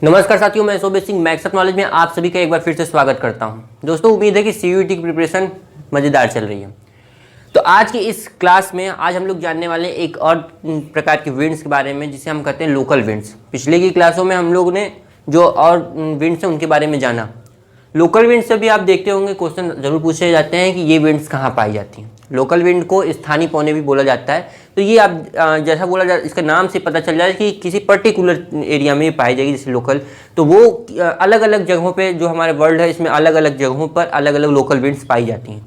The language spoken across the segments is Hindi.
नमस्कार साथियों, मैं शोभित सिंह मैक्स नॉलेज में आप सभी का एक बार फिर से स्वागत करता हूं। दोस्तों, उम्मीद है कि सीयूईटी की प्रिपरेशन मज़ेदार चल रही है। तो आज की इस क्लास में आज हम लोग जानने वाले हैं एक और प्रकार के विंड्स के बारे में, जिसे हम कहते हैं लोकल विंड्स। पिछले की क्लासों में हम लोग ने जो और विंड्स हैं उनके बारे में जाना। लोकल विंड से भी आप देखते होंगे क्वेश्चन जरूर पूछे जाते हैं कि ये विंड्स कहाँ पाई जाती हैं। लोकल विंड को स्थानीय पौने भी बोला जाता है। तो ये आप जैसा बोला जाता है, इसका नाम से पता चल जाए कि किसी पर्टिकुलर एरिया में पाई जाएगी, जैसे लोकल। तो वो अलग अलग जगहों पे जो हमारे वर्ल्ड है, इसमें अलग अलग जगहों पर अलग अलग लोकल विंड्स पाई जाती हैं।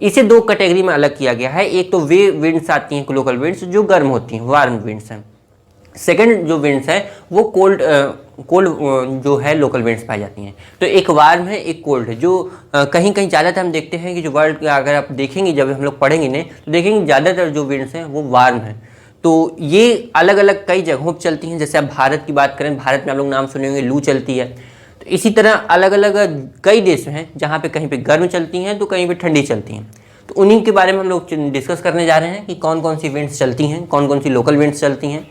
इसे दो कैटेगरी में अलग किया गया है। एक तो वे विंड्स आती हैं लोकल विंड्स जो गर्म होती हैं, वार्म विंड्स हैं। सेकंड जो विंड्स है वो कोल्ड जो है लोकल विंड्स पाई जाती हैं। तो एक वार्म है, एक कोल्ड है। जो कहीं कहीं ज़्यादातर हम देखते हैं कि जो वर्ल्ड का अगर आप देखेंगे, जब हम लोग पढ़ेंगे ने तो देखेंगे ज़्यादातर जो विंड्स हैं वो वार्म हैं। तो ये अलग अलग कई जगहों पर चलती हैं। जैसे आप भारत की बात करें, भारत में आप लोग नाम सुने होंगे, लू चलती है। तो इसी तरह अलग अलग कई देश हैं जहाँ पे कहीं पे गर्म चलती हैं तो कहीं पे ठंडी चलती हैं। तो उन्हीं के बारे में हम लोग डिस्कस करने जा रहे हैं कि कौन कौन सी विंड्स चलती हैं, कौन कौन सी लोकल विंड्स चलती हैं।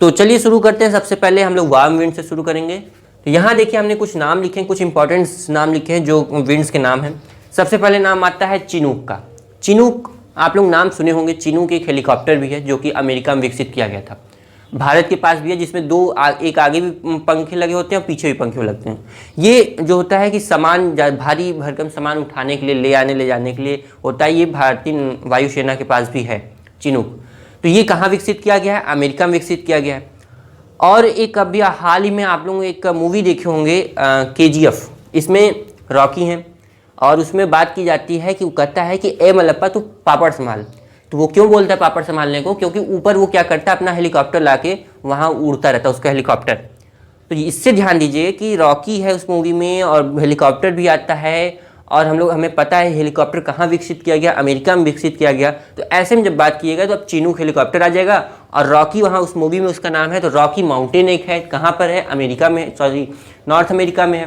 तो चलिए शुरू करते हैं। सबसे पहले हम लोग वार्म विंड से शुरू करेंगे। तो यहाँ देखिए हमने कुछ नाम लिखे हैं, कुछ इंपॉर्टेंट नाम लिखे हैं जो विंड्स के नाम हैं। सबसे पहले नाम आता है चिनूक का। चिनूक आप लोग नाम सुने होंगे। चिनूक एक हेलीकॉप्टर भी है जो कि अमेरिका में विकसित किया गया था। भारत के पास भी है, जिसमें एक आगे भी पंखे लगे होते हैं और पीछे भी पंखे लगते हैं। ये जो होता है कि सामान, भारी भरकम सामान उठाने के लिए, ले जाने के लिए होता है। ये भारतीय वायुसेना के पास भी है चिनूक। तो ये कहाँ विकसित किया गया है? अमेरिका में विकसित किया गया है। और एक अभी हाल ही में आप लोग एक मूवी देखे होंगे KGF। इसमें रॉकी हैं और उसमें बात की जाती है कि वो कहता है कि ए मलप्पा तू पापड़ संभाल। तो वो क्यों बोलता है पापड़ संभालने को? क्योंकि ऊपर वो क्या करता है, अपना हेलीकॉप्टर लाके वहाँ उड़ता रहता है उसका हेलीकॉप्टर। तो इससे ध्यान दीजिए कि रॉकी है उस मूवी में और हेलीकॉप्टर भी आता है। और हमें पता है हेलीकॉप्टर कहाँ विकसित किया गया, अमेरिका में विकसित किया गया। तो ऐसे में जब बात कीजिएगा तो अब चिनूक हेलीकॉप्टर आ जाएगा और रॉकी वहाँ उस मूवी में उसका नाम है। तो रॉकी माउंटेन एक है, कहाँ पर है? अमेरिका में, सॉरी नॉर्थ अमेरिका में है।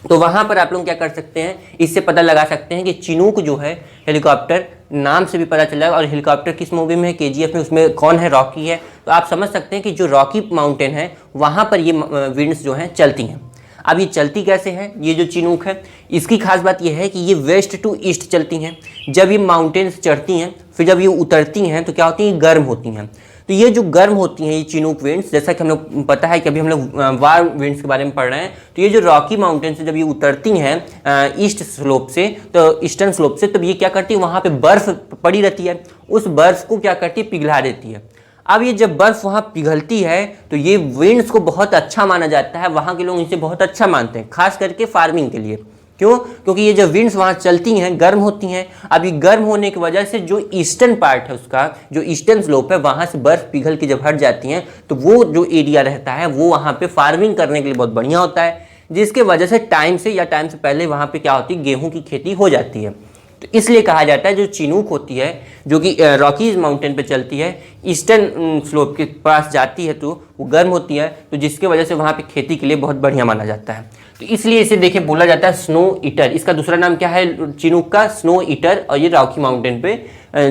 तो वहाँ पर आप लोग क्या कर सकते हैं, इससे पता लगा सकते हैं कि चिनूक जो है हेलीकॉप्टर, नाम से भी पता चल जाएगा। और हेलीकॉप्टर किस मूवी में है? KGF में। उसमें कौन है? रॉकी है। तो आप समझ सकते हैं कि जो रॉकी माउंटेन है वहाँ पर ये विंड्स जो हैं चलती हैं। अब ये चलती कैसे हैं? ये जो चिनूक है इसकी खास बात ये है कि ये वेस्ट टू ईस्ट चलती हैं। जब ये माउंटेन्स चढ़ती हैं, फिर जब ये उतरती हैं तो क्या होती हैं? गर्म होती हैं। तो ये जो गर्म होती हैं ये चिनूक विंड्स, जैसा कि हम लोग पता है कि अभी हम लोग वार्म विंड्स के बारे में पढ़ रहे हैं। तो ये जो रॉकी माउंटेन से जब ये उतरती हैं ईस्ट स्लोप से, तो ईस्टर्न स्लोप से, तब ये क्या करती है, वहाँ पे बर्फ़ पड़ी रहती है। उस बर्फ़ को क्या करती है? पिघला देती है। अब ये जब बर्फ़ वहाँ पिघलती है तो ये विंड्स को बहुत अच्छा माना जाता है। वहाँ के लोग इसे बहुत अच्छा मानते हैं, खास करके फार्मिंग के लिए। क्यों? क्योंकि ये जब विंड्स वहाँ चलती हैं, गर्म होती हैं। अब ये गर्म होने की वजह से जो ईस्टर्न पार्ट है उसका, जो ईस्टर्न स्लोप है, वहाँ से बर्फ़ पिघल के जब हट जाती हैं तो वो जो एरिया रहता है वो वहाँ पे फार्मिंग करने के लिए बहुत बढ़िया होता है। जिसके वजह से टाइम से पहले वहाँ पर क्या होती है? गेहूँ की खेती हो जाती है। तो इसलिए कहा जाता है जो चिनूक होती है, जो कि रॉकीज माउंटेन पे चलती है, ईस्टर्न स्लोप के पास जाती है, तो वो गर्म होती है। तो जिसके वजह से वहाँ पे खेती के लिए बहुत बढ़िया माना जाता है। तो इसलिए इसे देखिए बोला जाता है स्नो ईटर। इसका दूसरा नाम क्या है चिनूक का? Snow eater. और ये रॉकी माउंटेन पे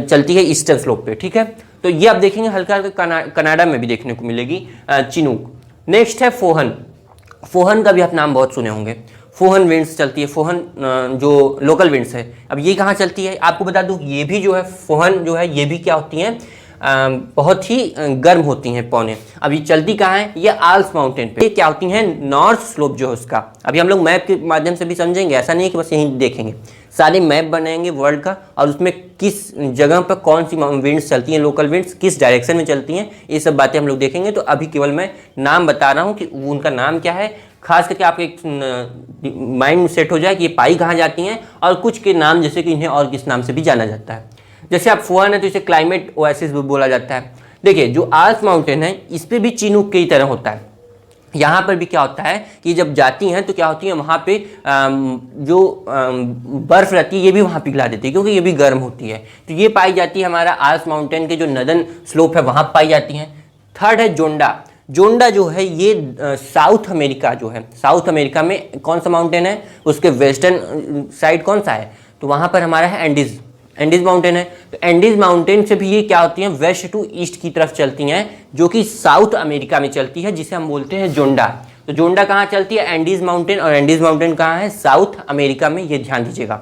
चलती है, ईस्टर्न स्लोप पे। ठीक है, तो ये आप देखेंगे हल्का हल्का कनाडा में भी देखने को मिलेगी चिनूक। नेक्स्ट है फोहन। फोहन का भी आप नाम बहुत सुने होंगे। फोहन विंड्स चलती है। फोहन जो लोकल विंड्स है, अब ये कहाँ चलती है? आपको बता दूं, ये भी जो है फोहन जो है ये भी क्या होती हैं? बहुत ही गर्म होती हैं पौने। अब ये चलती कहाँ है? ये आल्प्स माउंटेन पे। ये क्या होती हैं? नॉर्थ स्लोप जो है उसका। अभी हम लोग मैप के माध्यम से भी समझेंगे, ऐसा नहीं है कि बस यहीं देखेंगे। सारे मैप बनाएंगे वर्ल्ड का और उसमें किस जगह पर कौन सी विंड्स चलती हैं, लोकल विंड्स किस डायरेक्शन में चलती हैं, ये सब बातें हम लोग देखेंगे। तो अभी केवल मैं नाम बता रहा हूँ कि उनका नाम क्या है, खास करके आपके एक माइंड सेट हो जाए कि ये पाई कहाँ जाती हैं। और कुछ के नाम जैसे कि इन्हें और किस नाम से भी जाना जाता है। जैसे आप फोहन है तो इसे क्लाइमेट ओएसिस भी बोला जाता है। देखिए जो आल्प्स माउंटेन है इस पर भी चिनूक की तरह होता है। यहाँ पर भी क्या होता है कि जब जाती हैं तो क्या होती है, वहाँ पे जो बर्फ़ रहती है ये भी वहाँ पिघला देती है, क्योंकि ये भी गर्म होती है। तो ये पाई जाती है हमारा आल्प्स माउंटेन के जो नदर्न स्लोप है वहाँ पाई जाती हैं। थर्ड है जोंडा। जोंडा जो है ये साउथ अमेरिका जो है, साउथ अमेरिका में कौन सा माउंटेन है? उसके वेस्टर्न साइड कौन सा है? तो वहाँ पर हमारा है एंडीज माउंटेन है। तो एंडीज माउंटेन से भी ये क्या होती हैं? वेस्ट टू ईस्ट की तरफ चलती हैं, जो कि साउथ अमेरिका में चलती है, जिसे हम बोलते हैं जोंडा। तो जोंडा कहाँ चलती है? एंडीज माउंटेन, और एंडीज माउंटेन कहाँ है? साउथ अमेरिका में, ये ध्यान दीजिएगा।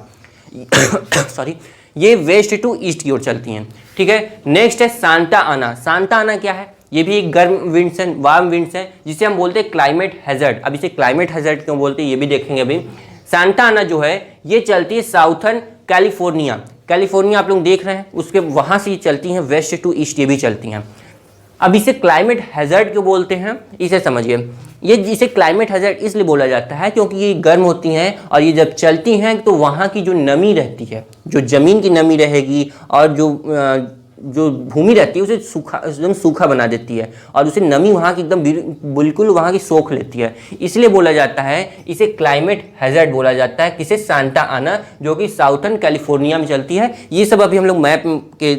सॉरी, ये वेस्ट टू ईस्ट की ओर चलती हैं, ठीक है। नेक्स्ट है सांता आना। सांता आना क्या है? ये भी एक गर्म विंड्स है, वार्म विंड्स है, जिसे हम बोलते हैं क्लाइमेट हैजर्ड। अब इसे क्लाइमेट हैजर्ड क्यों बोलते हैं ये भी देखेंगे अभी। सांता आना जो है ये चलती है साउथर्न कैलिफोर्निया, कैलिफोर्निया आप लोग देख रहे हैं, उसके वहाँ से चलती हैं वेस्ट टू ईस्ट, ये भी चलती हैं। अब इसे क्लाइमेट हैजर्ड क्यों बोलते हैं इसे समझिए। ये इसे क्लाइमेट हैजर्ड इसलिए बोला जाता है क्योंकि ये गर्म होती हैं और ये जब चलती हैं तो वहाँ की जो नमी रहती है, जो ज़मीन की नमी रहेगी और जो भूमि रहती है उसे सूखा, एकदम सूखा बना देती है और उसे नमी वहाँ की एकदम बिल्कुल वहाँ की सोख लेती है। इसलिए बोला जाता है, इसे क्लाइमेट हैजर्ड बोला जाता है। किसे? सांता आना, जो कि साउथर्न कैलिफोर्निया में चलती है। ये सब अभी हम लोग मैप के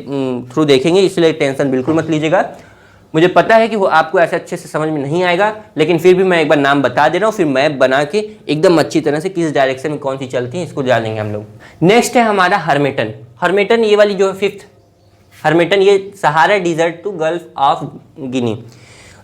थ्रू देखेंगे, इसलिए टेंशन बिल्कुल मत लीजिएगा। मुझे पता है कि वो आपको ऐसे अच्छे से समझ में नहीं आएगा, लेकिन फिर भी मैं एक बार नाम बता दे रहा हूँ, फिर मैप बना के एकदम अच्छी तरह से किस डायरेक्शन में कौन सी चलती है इसको जानेंगे हम लोग। नेक्स्ट है हमारा हर्मेटन। हर्मेटन ये वाली जो है फिफ्थ हर्मेटन, ये Sahara desert to gulf of Guinea.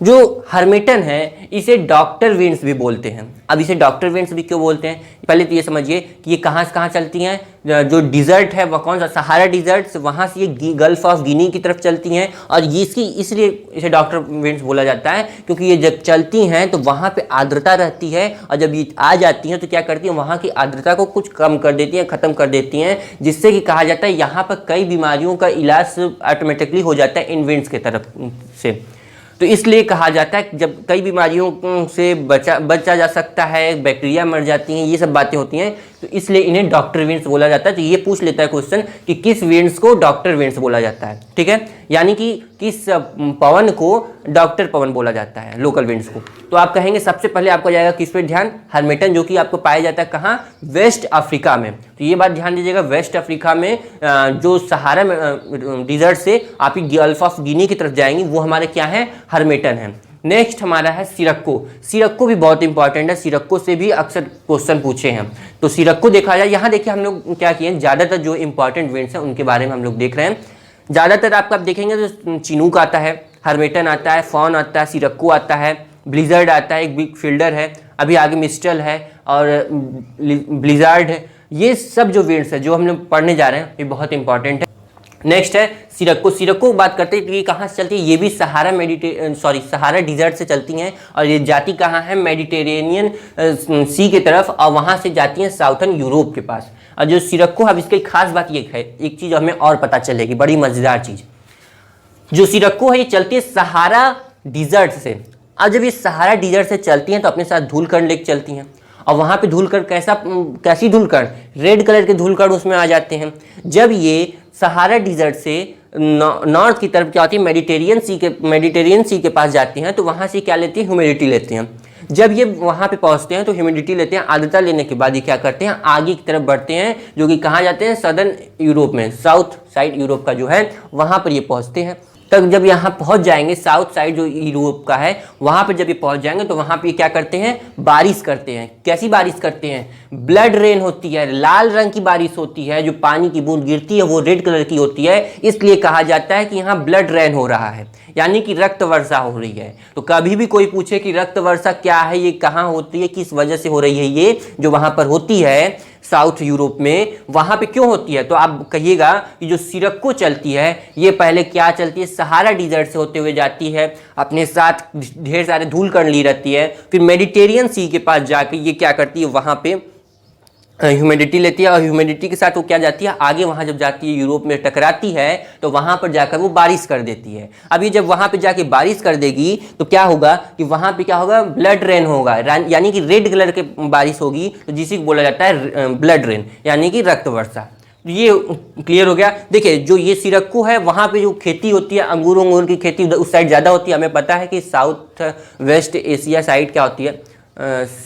जो हर्मेटन है इसे डॉक्टर विंड्स भी बोलते हैं। अब इसे डॉक्टर विंड्स भी क्यों बोलते हैं? पहले तो ये समझिए कि ये कहाँ से कहाँ चलती हैं। जो डिज़र्ट है वह कौन सा? सहारा डिज़र्ट, वहाँ से ये गल्फ ऑफ गिनी की तरफ चलती हैं और ये इसलिए इसे डॉक्टर विंड्स बोला जाता है क्योंकि ये जब चलती हैं तो वहाँ पे आर्द्रता रहती है और जब ये आ जाती हैं तो क्या करती हैं, वहाँ की आर्द्रता को कुछ कम कर देती हैं, ख़त्म कर देती हैं, जिससे कि कहा जाता है यहाँ पर कई बीमारियों का इलाज ऑटोमेटिकली हो जाता है इन विंड्स के तरफ से। तो इसलिए कहा जाता है कि जब कई बीमारियों से बचा जा सकता है, बैक्टीरिया मर जाती हैं, ये सब बातें होती हैं, तो इसलिए इन्हें डॉक्टर विंड्स बोला जाता है। तो ये पूछ लेता है क्वेश्चन कि किस विंड्स को डॉक्टर विंड्स बोला जाता है, ठीक है, यानी कि किस पवन को डॉक्टर पवन बोला जाता है, लोकल विंड्स को। तो आप कहेंगे सबसे पहले आपका जाएगा किस पे ध्यान? हर्मेटन, जो कि आपको पाया जाता है कहाँ? वेस्ट अफ्रीका में। तो ये बात ध्यान दीजिएगा, वेस्ट अफ्रीका में जो सहारा डिजर्ट से आप गल्फ ऑफ गिनी की तरफ जाएंगे वो हमारे क्या है? हर्मेटन है। नेक्स्ट हमारा है सिरक्को। सिरक्को भी बहुत इंपॉर्टेंट है, सिरक्को से भी अक्सर क्वेश्चन पूछे हैं। तो सिरक्को देखा जाए, यहाँ देखिए हम लोग क्या किए हैं, ज़्यादातर जो इंपॉर्टेंट विंड्स हैं उनके बारे में हम लोग देख रहे हैं। ज़्यादातर आपका आप देखेंगे तो चिनूक आता है, हर्मेटन आता है, फॉन आता है, सिरक्को आता है, ब्लिजर्ड आता है, एक बिग फील्डर है, अभी आगे मिस्टल है और ब्लिजार्ड है। ये सब जो विंड्स है जो हम लोग पढ़ने जा रहे हैं ये बहुत इंपॉर्टेंट है। नेक्स्ट है सिरक्को। सिरक्को बात करते हैं कि ये कहाँ से चलती है? ये भी सहारा डिजर्ट से चलती हैं और ये जाती कहाँ है? मेडिटेरेनियन सी की तरफ, और वहाँ से जाती हैं साउथर्न यूरोप के पास। और जो सिरक्को, अब इसकी खास बात ये है, एक चीज़ हमें और पता चलेगी, बड़ी मज़ेदार चीज़। जो सिरक्को है ये चलती है सहारा डिजर्ट से। अब जब ये सहारा डिजर्ट से चलती हैं तो अपने साथ धूलकण लेके चलती हैं और वहाँ पे धूलकण कैसी धूलकण? रेड कलर के धूलकण उसमें आ जाते हैं। जब ये सहारा डिजर्ट से नॉर्थ की तरफ क्या होती है? मेडिटेरियन सी के पास जाती हैं तो वहाँ से क्या लेती हैं? ह्यूमिडिटी लेते हैं। जब ये वहाँ पे पहुँचते हैं तो ह्यूमिडिटी लेते हैं, आर्द्रता लेने के बाद ये क्या करते हैं? आगे की तरफ बढ़ते हैं, जो कि कहाँ जाते हैं? सदर्न यूरोप में, साउथ साइड यूरोप का जो है वहाँ पर ये पहुँचते हैं। तब जब यहाँ पहुँच जाएंगे, साउथ साइड जो यूरोप का है वहाँ पर जब ये पहुँच जाएंगे तो वहाँ पे क्या करते हैं? बारिश करते हैं। कैसी बारिश करते हैं? ब्लड रेन होती है, लाल रंग की बारिश होती है, जो पानी की बूंद गिरती है वो रेड कलर की होती है, इसलिए कहा जाता है कि यहाँ ब्लड रेन हो रहा है, यानी कि रक्त वर्षा हो रही है। तो कभी भी कोई पूछे कि रक्त वर्षा क्या है, ये कहाँ होती है, किस वजह से हो रही है, ये जो वहाँ पर होती है साउथ यूरोप में, वहाँ पे क्यों होती है, तो आप कहिएगा कि जो सिरक्को चलती है ये पहले क्या चलती है? सहारा डिजर्ट से होते हुए जाती है, अपने साथ ढेर सारे धूलकण ली रहती है, फिर मेडिटेरियन सी के पास जाकर ये क्या करती है? वहाँ पे ह्यूमिडिटी लेती है और ह्यूमिडिटी के साथ वो क्या जाती है? आगे वहाँ जब जाती है यूरोप में टकराती है तो वहाँ पर जाकर वो बारिश कर देती है। अब ये जब वहाँ पे जाके बारिश कर देगी तो क्या होगा कि वहाँ पे क्या होगा? ब्लड रेन होगा, यानी कि रेड कलर के बारिश होगी, तो जिसे बोला जाता है ब्लड रेन, यानी कि रक्त वर्षा। ये क्लियर हो गया। देखिए जो ये सिरक्को है वहाँ पे जो खेती होती है, अंगूर की खेती उस साइड ज़्यादा होती है। हमें पता है कि साउथ वेस्ट एशिया साइड क्या होती है,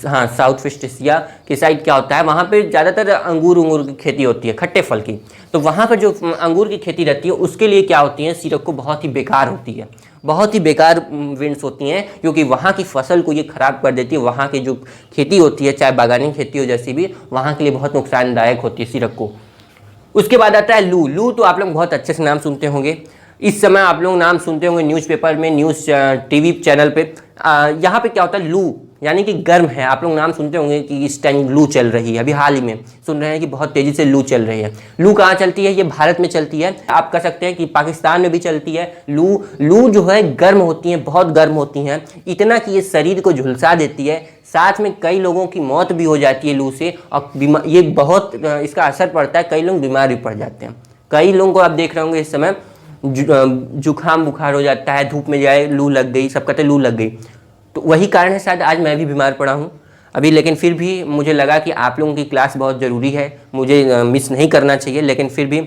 हाँ साउथ वेस्ट एशिया की साइड क्या होता है, वहाँ पे ज़्यादातर अंगूर की खेती होती है, खट्टे फल की। तो वहाँ पर जो अंगूर की खेती रहती है उसके लिए क्या होती है? सिरक्को बहुत ही बेकार होती है, बहुत ही बेकार विंड्स होती हैं, क्योंकि वहाँ की फसल को ये ख़राब कर देती है। वहाँ की जो खेती होती है, चाहे बागानी खेती हो जैसी भी, वहाँ के लिए बहुत नुकसानदायक होती है सिरक्को। उसके बाद आता है लू। लू तो आप लोग बहुत अच्छे से नाम सुनते होंगे, इस समय आप लोग नाम सुनते होंगे न्यूज़पेपर में, न्यूज़ टीवी चैनल पे। यहाँ पे क्या होता है? लू यानी कि गर्म है। आप लोग नाम सुनते होंगे कि इस टाइम लू चल रही है, अभी हाल ही में सुन रहे हैं कि बहुत तेज़ी से लू चल रही है। लू कहाँ चलती है? ये भारत में चलती है। आप कह सकते हैं कि पाकिस्तान में भी चलती है लू जो है गर्म होती है, बहुत गर्म होती हैं, इतना कि ये शरीर को झुलसा देती है। साथ में कई लोगों की मौत भी हो जाती है लू से, और ये बहुत इसका असर पड़ता है, कई लोग बीमार भी पड़ जाते हैं। कई लोगों को आप देख रहे होंगे इस समय जुकाम बुखार हो जाता है, धूप में जाए लू लग गई, सब कहते लू लग गई। तो वही कारण है शायद आज मैं भी बीमार पड़ा हूँ अभी, लेकिन फिर भी मुझे लगा कि आप लोगों की क्लास बहुत ज़रूरी है, मुझे मिस नहीं करना चाहिए। लेकिन फिर भी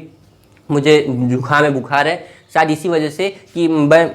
मुझे जुकाम है, बुखार है, शायद इसी वजह से कि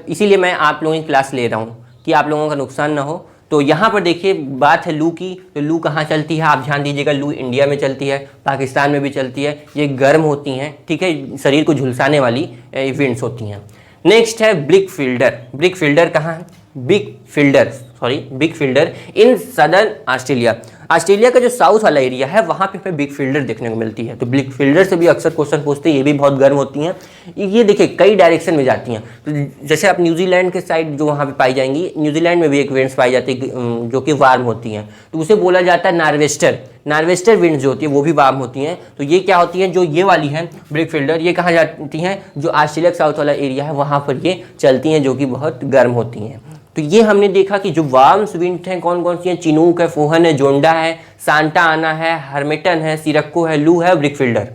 इसीलिए मैं आप लोगों की क्लास ले रहा हूँ कि आप लोगों का नुकसान ना हो। तो यहाँ पर देखिए बात है लू की, तो लू कहाँ चलती है? आप ध्यान दीजिएगा, लू इंडिया में चलती है, पाकिस्तान में भी चलती है। ये गर्म होती हैं, ठीक है, शरीर को झुलसाने वाली इवेंट्स होती हैं। नेक्स्ट है ब्रिक फील्डर। ब्रिक फील्डर कहाँ है? Big fielder in southern Australia. Australia का जो साउथ वाला एरिया है वहाँ पे हमें बिग फील्डर देखने को मिलती है। तो बिग फील्डर से भी अक्सर क्वेश्चन पूछते हैं, ये भी बहुत गर्म होती हैं। ये देखिए कई डायरेक्शन में जाती हैं। तो जैसे आप न्यूजीलैंड के साइड जो वहाँ पे पाई जाएंगी, न्यूजीलैंड में भी एक विंड्स पाई जाती है जो कि वार्म होती हैं, तो उसे बोला जाता है नॉर्वेस्टर विंड्स जो होती है वो भी वार्म होती हैं। तो ये क्या होती हैं? जो ये वाली हैं ब्रिक फील्डर, ये कहाँ जाती हैं? जो ऑस्ट्रेलिया साउथ वाला एरिया है वहाँ पर ये चलती हैं, जो कि बहुत गर्म होती हैं। तो ये हमने देखा कि जो वार्म विंड हैं कौन कौन सी हैं? चिनूक है, फोहन है, जोंडा है, सांता आना है, हर्मिटन है, सिरक्को है, लू है, ब्रिक फील्डर।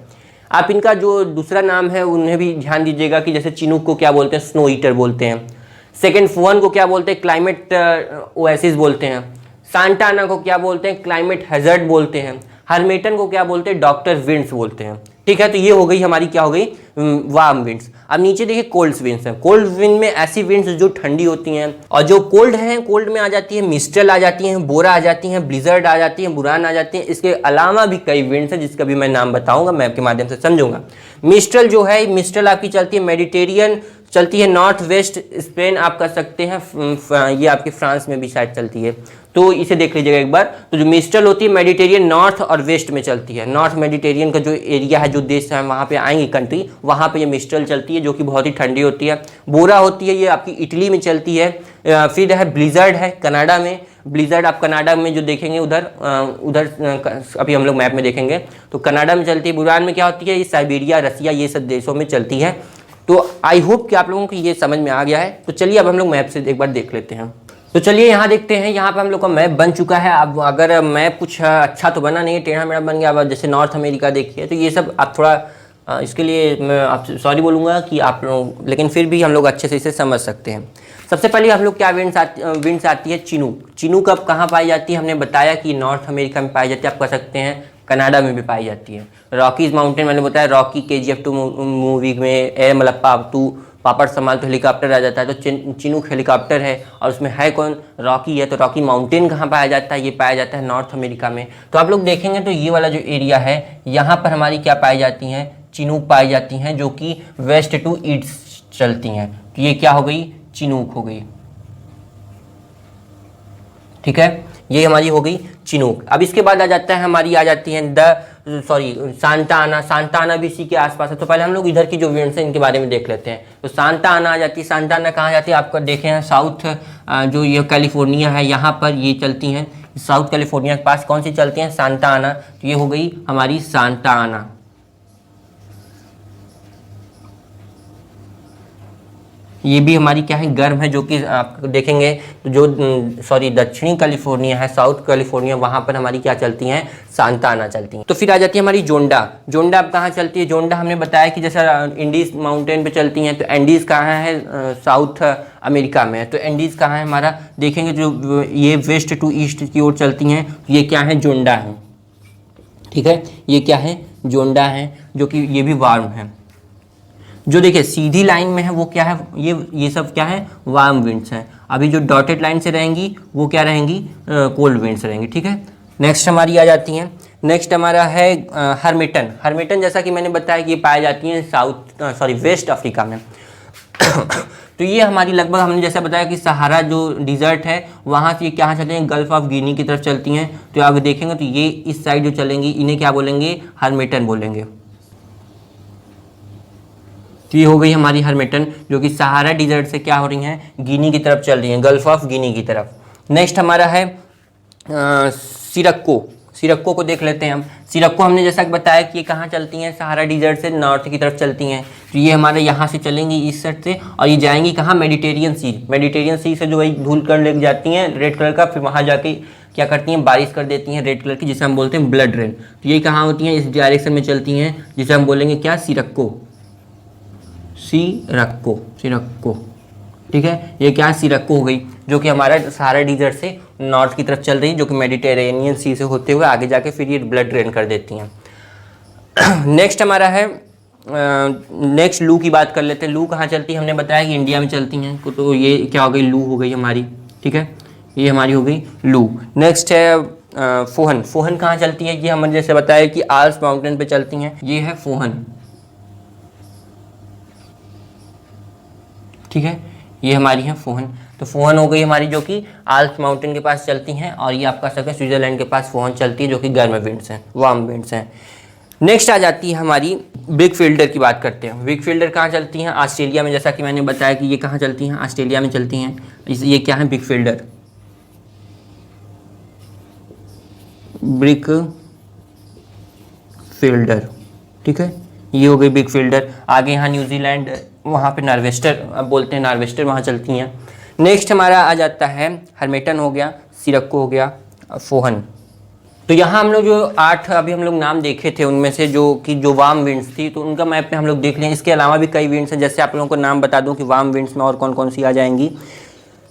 आप इनका जो दूसरा नाम है उन्हें भी ध्यान दीजिएगा कि जैसे चिनूक को क्या बोलते हैं? स्नो ईटर बोलते हैं। सेकेंड फोहन को क्या बोलते हैं? क्लाइमेट ओएसिस बोलते हैं। सांता आना को क्या बोलते हैं? क्लाइमेट हैजर्ड बोलते हैं। हर्मिटन को क्या बोलते हैं? डॉक्टर विंड्स बोलते हैं। ठीक है, तो ये हो गई हमारी क्या हो गई? Warm winds. अब नीचे देखिए कोल्ड विंड्स हैं। कोल्ड विंड में ऐसी विंड्स जो ठंडी होती हैं, और जो कोल्ड हैं, कोल्ड में आ जाती है मिस्ट्रल आ जाती हैं, बोरा आ जाती हैं, ब्लिजर्ड आ जाती हैं, बुरान आ जाती हैं। इसके अलावा भी कई विंड्स हैं जिसका भी मैं नाम बताऊंगा, मैप के माध्यम से समझूंगा। मिस्ट्रल जो है, मिस्ट्रल आपकी चलती है मेडिटेरियन, चलती है नॉर्थ वेस्ट स्पेन, आप कर सकते हैं, ये आपके फ्रांस में भी शायद चलती है, तो इसे देख लीजिएगा एक बार। तो जो मिस्ट्रल होती है मेडिटेरियन नॉर्थ और वेस्ट में चलती है। नॉर्थ मेडिटेरियन का जो एरिया है, जो देश है, वहाँ पे आएंगी कंट्री, वहाँ पे ये मिस्ट्रल चलती है जो कि बहुत ही ठंडी होती है। बोरा होती है, ये आपकी इटली में चलती है। फिर है ब्लिजर्ड है कनाडा में। ब्लिजर्ड आप कनाडा में जो देखेंगे उधर अभी हम लोग मैप में देखेंगे तो कनाडा में चलती है। बुरान में क्या होती है? ये साइबेरिया, रसिया, ये सब देशों में चलती है। तो आई होप कि आप लोगों को ये समझ में आ गया है। तो चलिए अब हम लोग मैप से एक बार देख लेते हैं। तो चलिए यहाँ देखते हैं, यहाँ पे हम लोग का मैप बन चुका है। अब अगर मैप कुछ अच्छा तो बना नहीं है, टेढ़ा मेढ़ा बन गया। अब जैसे नॉर्थ अमेरिका देखिए, तो ये सब आप थोड़ा इसके लिए मैं आपसे सॉरी बोलूँगा कि आप लोग, लेकिन फिर भी हम लोग अच्छे से इसे समझ सकते हैं। सबसे पहले हम लोग क्या विंड्स आती है? चिनूक। चिनूक अब कहाँ पाई जाती है? हमने बताया कि नॉर्थ अमेरिका में पाई जाती है। आप कह सकते हैं कनाडा में भी पाई जाती है। रॉकीज माउंटेन मैंने बताया, रॉकी KGF 2 मूवी में ए मलप्पा 2 पापड़ संभाल तो हेलीकॉप्टर आ जाता है, तो चिनूक हेलीकॉप्टर है, और उसमें है कौन? रॉकी है। तो रॉकी माउंटेन कहाँ पाया जाता है? ये पाया जाता है नॉर्थ अमेरिका में। तो आप लोग देखेंगे तो ये वाला जो एरिया है, यहाँ पर हमारी क्या पाई जाती हैं? चिनूक पाई जाती हैं, जो कि वेस्ट टू ईस्ट चलती हैं। तो ये क्या हो गई? चिनूक हो गई। ठीक है, ये हमारी हो गई चिनूक। अब इसके बाद आ जाता है हमारी, आ जाती है सांता आना। सांता आना भी इसी के आसपास है। तो पहले हम लोग इधर की जो विंड्स हैं इनके बारे में देख लेते हैं। तो सांता आना आ जाती है। सांता आना कहाँ जाती है? आपका देखें हैं साउथ, जो ये कैलिफोर्निया है यहाँ पर ये चलती हैं। साउथ कैलिफोर्निया के पास कौन सी चलती हैं? सांता आना। तो ये हो गई हमारी सांता आना। ये भी हमारी क्या है? गर्म है, जो कि आप देखेंगे तो जो दक्षिणी कैलिफोर्निया है, साउथ कैलिफोर्निया, वहाँ पर हमारी क्या चलती हैं? सांता आना चलती हैं। तो फिर आ जाती है हमारी जोंडा। जोंडा अब कहाँ चलती है? जोंडा हमने बताया कि जैसा इंडीज माउंटेन पे चलती हैं। तो एंडीज कहाँ है? साउथ अमेरिका में है। तो एंडीज कहाँ है हमारा? देखेंगे जो ये वेस्ट टू ईस्ट की ओर चलती हैं, ये क्या है? जोंडा है। ठीक है, ये क्या है? जोंडा है, जो कि ये भी वार्म है। जो देखिए सीधी लाइन में है वो क्या है? ये सब क्या है? वार्म विंड्स हैं। अभी जो डॉटेड लाइन से रहेंगी वो क्या रहेंगी? कोल्ड विंड्स रहेंगी। ठीक है, नेक्स्ट हमारी आ जाती हैं। नेक्स्ट हमारा है हर्मिटन। हर्मिटन जैसा कि मैंने बताया कि ये पाई जाती हैं वेस्ट अफ्रीका में। तो ये हमारी लगभग, हमने जैसा बताया कि सहारा जो डिजर्ट है वहाँ से क्या चलती हैं? गल्फ ऑफ गिनी की तरफ चलती हैं। तो आप देखेंगे तो ये इस साइड जो चलेंगी इन्हें क्या बोलेंगे? हर्मिटन बोलेंगे। तो ये हो गई हमारी हर्मिटन, जो कि सहारा डिजर्ट से क्या हो रही हैं? गिनी की तरफ चल रही हैं, गल्फ ऑफ गिनी की तरफ। नेक्स्ट हमारा है सिरक्को को देख लेते हैं हम। सिरक्को हमने जैसा कि बताया कि ये कहाँ चलती हैं, सहारा डिजर्ट से नॉर्थ की तरफ चलती हैं। तो ये हमारे यहाँ से चलेंगी ईस्ट साइड से और ये जाएंगी कहाँ, मेडिटेरियन सी से जो वही धूल कर ले जाती हैं रेड कलर का, फिर वहाँ जाके क्या करती हैं, बारिश कर देती हैं रेड कलर की, जिसे हम बोलते हैं ब्लड रेन। तो ये कहाँ होती हैं, इस डायरेक्शन में चलती हैं, जिसे हम बोलेंगे क्या, सिरक्को। ठीक है, ये क्या, सिरक्को हो गई, जो कि हमारा सहारा डिजर्ट से नॉर्थ की तरफ चल रही है, जो कि मेडिटेरेनियन सी से होते हुए आगे जाके फिर ये ब्लड ड्रेन कर देती हैं। नेक्स्ट हमारा है, नेक्स्ट लू की बात कर लेते हैं। लू कहाँ चलती है, हमने बताया कि इंडिया में चलती हैं, तो ये क्या हो गई, लू हो गई हमारी। ठीक है, ये हमारी हो गई लू। नेक्स्ट है फोहन। फोहन कहाँ चलती है, ये हमने जैसे बताया कि आल्प्स माउंटेन पे चलती हैं, ये है फोहन। ठीक है, ये हमारी है फोहन। तो फोहन हो गई हमारी, जो कि आल्प्स माउंटेन के पास चलती हैं, और ये आपका सकते हैं स्विट्जरलैंड के पास फोहन चलती है, जो कि गर्म विंड्स हैं, वार्म विंड्स हैं। नेक्स्ट आ जाती है हमारी बिग फील्डर की बात करते हैं। बिग फील्डर कहाँ चलती हैं, ऑस्ट्रेलिया में, जैसा कि मैंने बताया कि ये कहाँ चलती हैं, ऑस्ट्रेलिया में चलती हैं। ये क्या है, बिग फील्डर, बिग फील्डर। ठीक है, ये हो गई बिग फील्डर। आगे यहाँ न्यूजीलैंड, वहाँ पे नार्वेस्टर, अब बोलते हैं नार्वेस्टर, वहाँ चलती हैं। नेक्स्ट हमारा आ जाता है हर्मेटन हो गया, सिरक्को हो गया, फोहन। तो यहाँ हम लोग जो 8 अभी हम लोग नाम देखे थे, उनमें से जो वार्म विंड्स थी, तो उनका मैप में हम लोग देख लें। इसके अलावा भी कई विंड्स हैं, जैसे आप लोगों को नाम बता दूं कि वार्म विंड्स में और कौन कौन सी आ जाएंगी।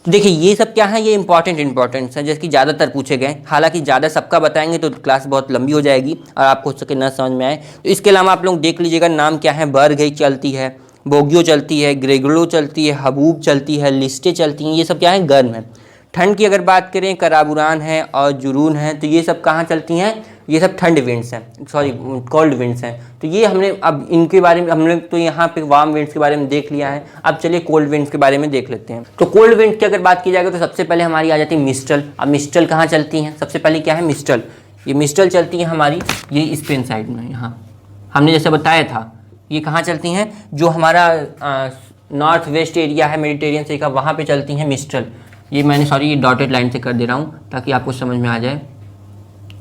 तो देखिए ये सब क्या है, ये इंपॉर्टेंट है, जैसे कि ज़्यादातर पूछे गए। हालांकि ज़्यादा सबका बताएंगे तो क्लास बहुत लंबी हो जाएगी और आपको हो सके न समझ में आए। तो इसके अलावा आप लोग देख लीजिएगा, नाम क्या है, बर्ग चलती है, बोगियो चलती है, ग्रेगलो चलती है, हबूब चलती है, लिस्टे चलती हैं। ये सब क्या है, गर्म है। ठंड की अगर बात करें, कराबुरान है और जुरून है, तो ये सब कहाँ चलती हैं, ये सब ठंड विंड्स हैं, सॉरी कोल्ड विंड्स हैं। तो ये हमने अब इनके बारे में हमने तो यहाँ पे वार्म विंड्स के बारे में देख लिया है। अब चलिए कोल्ड विंड्स के बारे में देख लेते हैं। तो कोल्ड विंड की अगर बात की जाएगी तो सबसे पहले हमारी आ जाती है मिस्टल। अब मिस्टल कहाँ चलती हैं, सबसे पहले क्या है, मिस्टल। ये मिस्टल चलती है हमारी, ये स्पेन साइड में, यहाँ हमने जैसे बताया था। ये कहाँ चलती हैं, जो हमारा नॉर्थ वेस्ट एरिया है मेडिटेरियन सी का, वहाँ पे चलती हैं मिस्टल। ये मैंने सॉरी ये डॉटेड लाइन से कर दे रहा हूँ ताकि आपको समझ में आ जाए,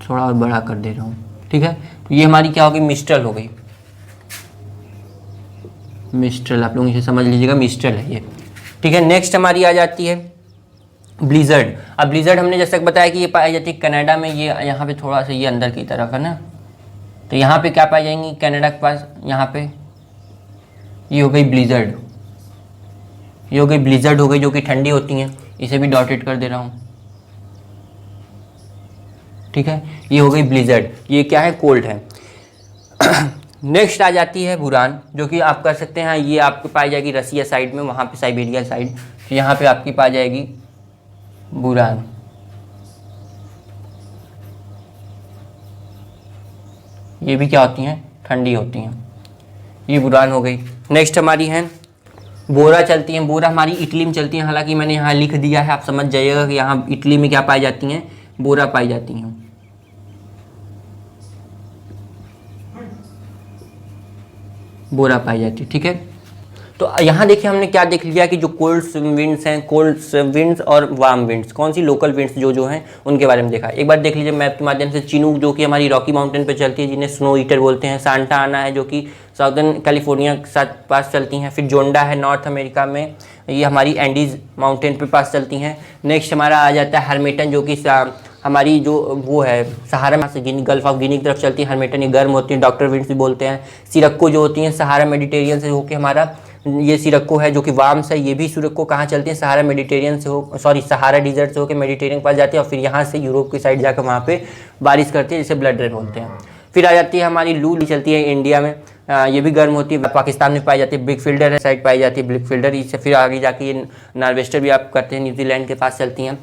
थोड़ा और बड़ा कर दे रहा हूँ। ठीक है, तो ये हमारी क्या हो गई, मिस्टल हो गई। मिस्टल आप लोग इसे समझ लीजिएगा, मिस्टल है ये। ठीक है, नेक्स्ट हमारी आ जाती है ब्लिजर्ड। अब ब्लिजर्ड हमने जैसे बताया कि ये पाई जाती है कनाडा में, ये यहाँ पे थोड़ा सा ये अंदर की तरफ है ना। तो यहाँ पे क्या पाई जाएंगी, कनाडा के पास, यहाँ पे ये हो गई ब्लिजर्ड। ये हो गई ब्लिजर्ड हो गई, जो कि ठंडी होती हैं। इसे भी डॉटेड कर दे रहा हूँ। ठीक है, ये हो गई ब्लिजर्ड, ये क्या है, कोल्ड है। नेक्स्ट आ जाती है बुरान, जो कि आप कर सकते हैं, ये आपको पाई जाएगी रसिया साइड में, वहाँ पे साइबेरिया साइड। तो यहाँ पे आपकी पाई जाएगी बुरान। ये भी क्या होती हैं, ठंडी होती हैं। ये बुरान हो गई। नेक्स्ट हमारी है बोरा चलती हैं। बोरा हमारी इटली में चलती हैं, हालांकि मैंने यहाँ लिख दिया है, आप समझ जाइएगा कि यहाँ इटली में क्या पाई जाती हैं, बोरा पाई जाती हैं। बोरा पाई जाती है। ठीक है, तो यहाँ देखिए हमने क्या देख लिया कि जो कोल्ड विंड्स हैं, कोल्ड विंड्स और वार्म विंड्स, कौन सी लोकल विंड्स जो हैं उनके बारे में देखा। एक बार देख लीजिए मैप के माध्यम से, चिनूक जो कि हमारी रॉकी माउंटेन पे चलती है, जिन्हें स्नो ईटर बोलते हैं। सांता आना है, जो कि साउदर्न कैलिफोर्निया के साथ पास चलती हैं। फिर जोंडा है नॉर्थ अमेरिका में, ये हमारी एंडीज माउंटेन पे पास चलती हैं। नेक्स्ट हमारा आ जाता है हर्मेटन, जो कि हमारी जो वो है सहारा से गल्फ ऑफ गिनी की तरफ चलती है। हर्मेटन ये गर्म होती है, डॉक्टर विंड्स भी बोलते हैं। सिरक्को जो होती हैं सहारा मेडिटेरियन से होकर हमारा ये सिरक्को है, जो कि वार्म्स है। ये भी सिरक्को कहाँ चलती है, सहारा मेडिटेरियन से हो, सॉरी सहारा डिजर्ट से होकर मेडिटेरियन के पास जाती है, और फिर यहाँ से यूरोप की साइड जाकर वहाँ पे बारिश करती है, जिसे ब्लड रेन बोलते हैं। फिर आ जाती है हमारी लू, चलती है इंडिया में, ये भी गर्म होती है। पाकिस्तान में पाई जाती है। बिग फील्डर है साइड पाई जाती है, बिग फील्डर। इससे फिर आगे जाके ये नार्वेस्टर भी आप करते हैं, न्यूजीलैंड के पास चलती हैं।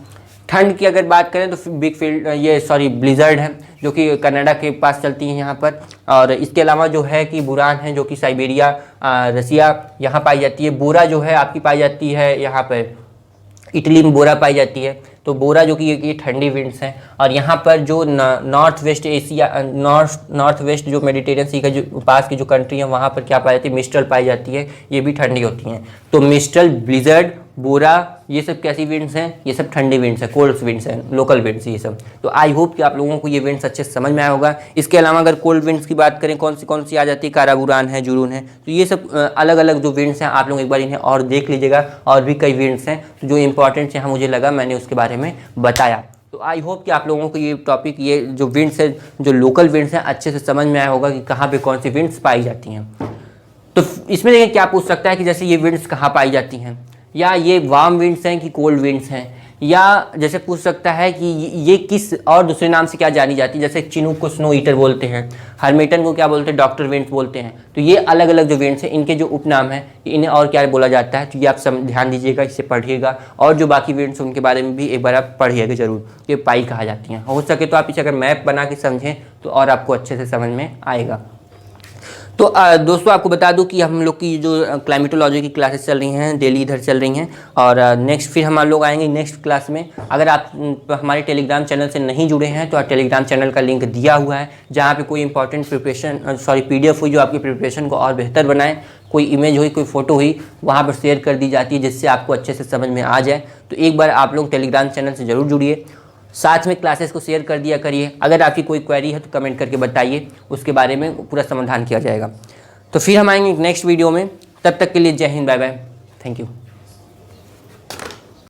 ठंड की अगर बात करें तो बिग फील्ड ब्लिजर्ड है, जो कि कनाडा के पास चलती है यहाँ पर। और इसके अलावा जो है कि बुरान है, जो कि साइबेरिया रसिया यहाँ पाई जाती है। बोरा जो है आपकी पाई जाती है यहाँ पर इटली में, बोरा पाई जाती है। तो बोरा जो कि ये ठंडी विंड्स हैं। और यहाँ पर जो north west Asia, north west जो मेडिटेरियन सी का जो पास की जो कंट्री है, वहाँ पर क्या पाई जाती है, मिस्टल पाई जाती है। ये भी ठंडी होती हैं। तो मिस्टल, ब्लिजर्ड, बोरा, ये सब कैसी विंड्स हैं, ये सब ठंडी विंड्स हैं, कोल्ड विंड्स हैं, लोकल विंड्स ये सब। तो आई होप कि आप लोगों को ये विंड्स अच्छे से समझ में आया होगा। इसके अलावा अगर कोल्ड विंड्स की बात करें कौन सी आ जाती है, काराबुरान है, जुरून है, तो ये सब अलग अलग जो विंड्स हैं आप लोग एक बार इन्हें और देख लीजिएगा। और भी कई विंड्स हैं तो जो इंपॉर्टेंट यहाँ मुझे लगा मैंने उसके बारे में बताया। तो आई होप कि आप लोगों को ये टॉपिक, ये जो विंड्स है, जो लोकल विंड्स हैं, अच्छे से समझ में आया होगा कि कहाँ पे कौन सी विंड्स पाई जाती हैं। तो इसमें देखिए क्या पूछ सकता है कि जैसे ये विंड्स कहाँ पाई जाती हैं, या ये वार्म विंड्स हैं कि कोल्ड विंड्स हैं, या जैसे पूछ सकता है कि ये किस और दूसरे नाम से क्या जानी जाती है। जैसे चिनूक को स्नो ईटर बोलते हैं, हर्मिटन को क्या बोलते हैं, डॉक्टर विंड्स बोलते हैं। तो ये अलग अलग जो विंड्स हैं इनके जो उपनाम हैं, इन्हें और क्या बोला जाता है, तो ये आप ध्यान दीजिएगा, इससे पढ़िएगा। और जो बाकी विंड्स हैं उनके बारे में भी एक बार आप पढ़िएगा जरूर, ये पाई कहा जाती हैं। हो सके तो आप इसे अगर मैप बना के समझें तो और आपको अच्छे से समझ में आएगा। तो दोस्तों आपको बता दूं कि हम लोग की जो क्लाइमेटोलॉजी की क्लासेस चल रही हैं डेली इधर चल रही हैं, और नेक्स्ट फिर हम लोग आएंगे नेक्स्ट क्लास में। अगर आप हमारे टेलीग्राम चैनल से नहीं जुड़े हैं तो टेलीग्राम चैनल का लिंक दिया हुआ है, जहाँ पे कोई इंपॉर्टेंट PDF हुई जो आपकी प्रिपरेशन को और बेहतर बनाए, कोई इमेज हुई, कोई फोटो हुई, वहाँ पर शेयर कर दी जाती है जिससे आपको अच्छे से समझ में आ जाए। तो एक बार आप लोग टेलीग्राम चैनल से ज़रूर जुड़िए, साथ में क्लासेस को शेयर कर दिया करिए। अगर आपकी कोई क्वेरी है तो कमेंट करके बताइए, उसके बारे में पूरा समाधान किया जाएगा। तो फिर हम आएंगे नेक्स्ट वीडियो में, तब तक के लिए जय Hind, bye bye, thank you.